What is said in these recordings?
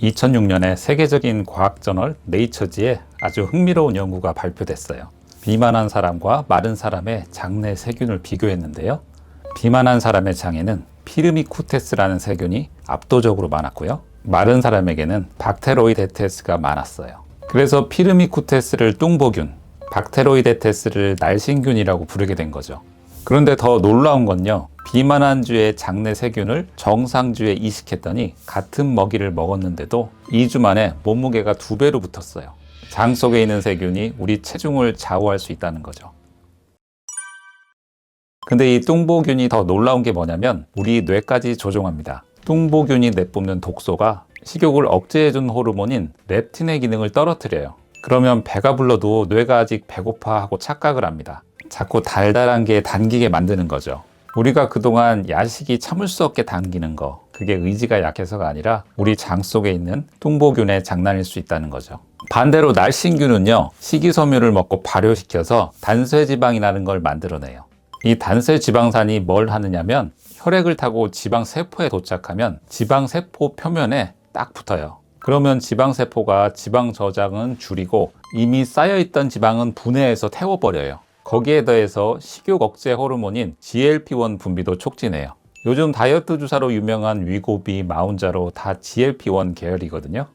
2006년에 세계적인 과학저널 네이처지에 아주 흥미로운 연구가 발표됐어요. 비만한 사람과 마른 사람의 장내 세균을 비교했는데요. 비만한 사람의 장에는 피르미쿠테스라는 세균이 압도적으로 많았고요. 마른 사람에게는 박테로이데테스가 많았어요. 그래서 피르미쿠테스를 뚱보균, 박테로이데테스를 날씬균이라고 부르게 된 거죠. 그런데 더 놀라운 건요, 비만한 주의 장내 세균을 정상주에 이식했더니 같은 먹이를 먹었는데도 2주 만에 몸무게가 2배로 붙었어요. 장 속에 있는 세균이 우리 체중을 좌우할 수 있다는 거죠. 근데 이 뚱보균이 더 놀라운 게 뭐냐면 우리 뇌까지 조종합니다. 뚱보균이 내뿜는 독소가 식욕을 억제해준 호르몬인 렙틴의 기능을 떨어뜨려요. 그러면 배가 불러도 뇌가 아직 배고파하고 착각을 합니다. 자꾸 달달한 게 당기게 만드는 거죠. 우리가 그동안 야식이 참을 수 없게 당기는 거, 그게 의지가 약해서가 아니라 우리 장 속에 있는 뚱보균의 장난일 수 있다는 거죠. 반대로 날씬균은요, 식이섬유를 먹고 발효시켜서 단쇄지방이라는 걸 만들어내요. 이 단쇄지방산이 뭘 하느냐면 혈액을 타고 지방세포에 도착하면 지방세포 표면에 딱 붙어요. 그러면 지방세포가 지방 저장은 줄이고 이미 쌓여있던 지방은 분해해서 태워버려요. 거기에 더해서 식욕 억제 호르몬인 GLP-1 분비도 촉진해요. 요즘 다이어트 주사로 유명한 위고비, 마운자로 다 GLP-1 계열이거든요.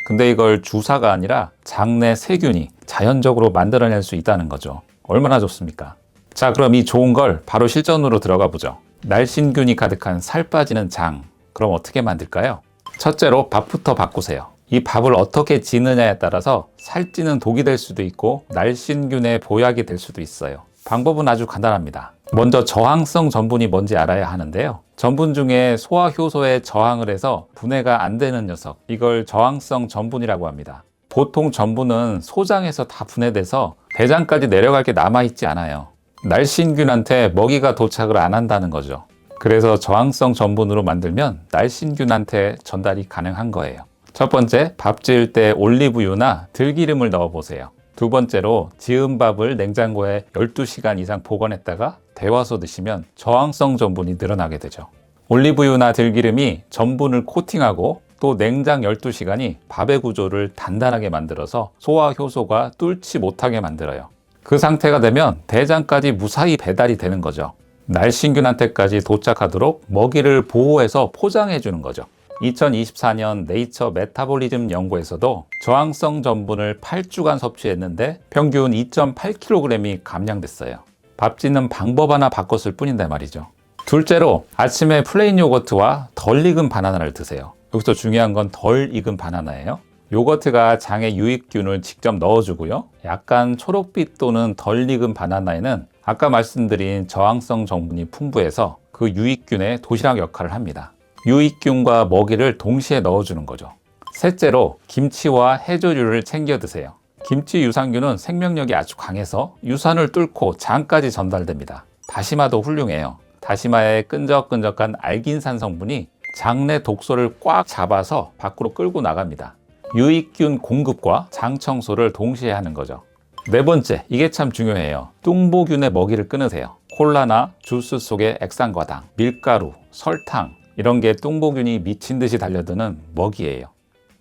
근데 이걸 주사가 아니라 장내 세균이 자연적으로 만들어낼 수 있다는 거죠. 얼마나 좋습니까? 자, 그럼 이 좋은 걸 바로 실전으로 들어가 보죠. 날씬균이 가득한 살 빠지는 장, 그럼 어떻게 만들까요? 첫째로 밥부터 바꾸세요. 이 밥을 어떻게 지느냐에 따라서 살찌는 독이 될 수도 있고 날씬균의 보약이 될 수도 있어요. 방법은 아주 간단합니다. 먼저 저항성 전분이 뭔지 알아야 하는데요. 전분 중에 소화효소에 저항을 해서 분해가 안 되는 녀석, 이걸 저항성 전분이라고 합니다. 보통 전분은 소장에서 다 분해돼서 대장까지 내려갈 게 남아있지 않아요. 날씬균한테 먹이가 도착을 안 한다는 거죠. 그래서 저항성 전분으로 만들면 날씬균한테 전달이 가능한 거예요. 첫 번째, 밥 지을 때 올리브유나 들기름을 넣어 보세요. 두 번째로 지은 밥을 냉장고에 12시간 이상 보관했다가 데워서 드시면 저항성 전분이 늘어나게 되죠. 올리브유나 들기름이 전분을 코팅하고 또 냉장 12시간이 밥의 구조를 단단하게 만들어서 소화 효소가 뚫지 못하게 만들어요. 그 상태가 되면 대장까지 무사히 배달이 되는 거죠. 날씬균한테까지 도착하도록 먹이를 보호해서 포장해 주는 거죠. 2024년 네이처 메타볼리즘 연구에서도 저항성 전분을 8주간 섭취했는데 평균 2.8kg이 감량됐어요. 밥 짓는 방법 하나 바꿨을 뿐인데 말이죠. 둘째로 아침에 플레인 요거트와 덜 익은 바나나를 드세요. 여기서 중요한 건 덜 익은 바나나예요. 요거트가 장에 유익균을 직접 넣어주고요. 약간 초록빛 또는 덜 익은 바나나에는 아까 말씀드린 저항성 성분이 풍부해서 그 유익균의 도시락 역할을 합니다. 유익균과 먹이를 동시에 넣어주는 거죠. 셋째로 김치와 해조류를 챙겨 드세요. 김치 유산균은 생명력이 아주 강해서 유산을 뚫고 장까지 전달됩니다. 다시마도 훌륭해요. 다시마의 끈적끈적한 알긴산 성분이 장내 독소를 꽉 잡아서 밖으로 끌고 나갑니다. 유익균 공급과 장 청소를 동시에 하는 거죠. 네 번째, 이게 참 중요해요. 뚱보균의 먹이를 끊으세요. 콜라나 주스 속의 액상과당, 밀가루, 설탕, 이런 게 뚱보균이 미친 듯이 달려드는 먹이예요.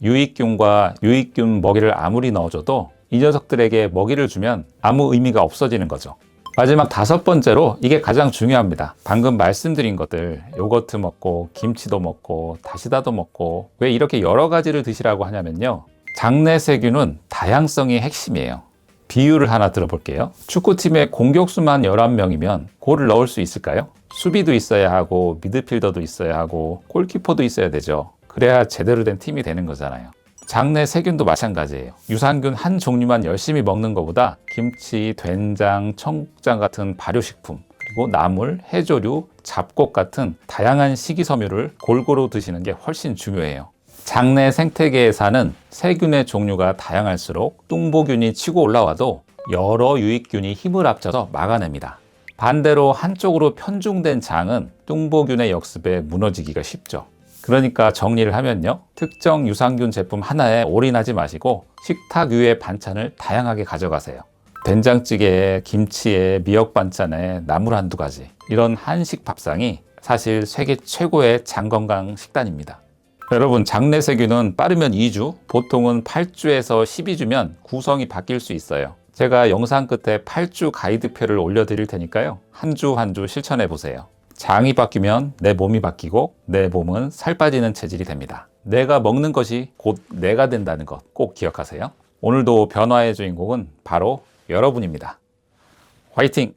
유익균과 유익균 먹이를 아무리 넣어줘도 이 녀석들에게 먹이를 주면 아무 의미가 없어지는 거죠. 마지막 다섯 번째로, 이게 가장 중요합니다. 방금 말씀드린 것들, 요거트 먹고 김치도 먹고 다시다도 먹고, 왜 이렇게 여러 가지를 드시라고 하냐면요, 장내 세균은 다양성이 핵심이에요. 비유를 하나 들어볼게요. 축구팀의 공격수만 11명이면 골을 넣을 수 있을까요? 수비도 있어야 하고 미드필더도 있어야 하고 골키퍼도 있어야 되죠. 그래야 제대로 된 팀이 되는 거잖아요. 장내 세균도 마찬가지예요. 유산균 한 종류만 열심히 먹는 것보다 김치, 된장, 청국장 같은 발효식품, 그리고 나물, 해조류, 잡곡 같은 다양한 식이섬유를 골고루 드시는 게 훨씬 중요해요. 장내 생태계에 사는 세균의 종류가 다양할수록 뚱보균이 치고 올라와도 여러 유익균이 힘을 합쳐서 막아냅니다. 반대로 한쪽으로 편중된 장은 뚱보균의 역습에 무너지기가 쉽죠. 그러니까 정리를 하면요, 특정 유산균 제품 하나에 올인하지 마시고 식탁 위의 반찬을 다양하게 가져가세요. 된장찌개에 김치에 미역 반찬에 나물 한두 가지, 이런 한식 밥상이 사실 세계 최고의 장 건강 식단입니다. 여러분, 장내세균은 빠르면 2주, 보통은 8주에서 12주면 구성이 바뀔 수 있어요. 제가 영상 끝에 8주 가이드표를 올려드릴 테니까요. 한 주 한 주 실천해 보세요. 장이 바뀌면 내 몸이 바뀌고 내 몸은 살 빠지는 체질이 됩니다. 내가 먹는 것이 곧 내가 된다는 것 꼭 기억하세요. 오늘도 변화의 주인공은 바로 여러분입니다. 화이팅!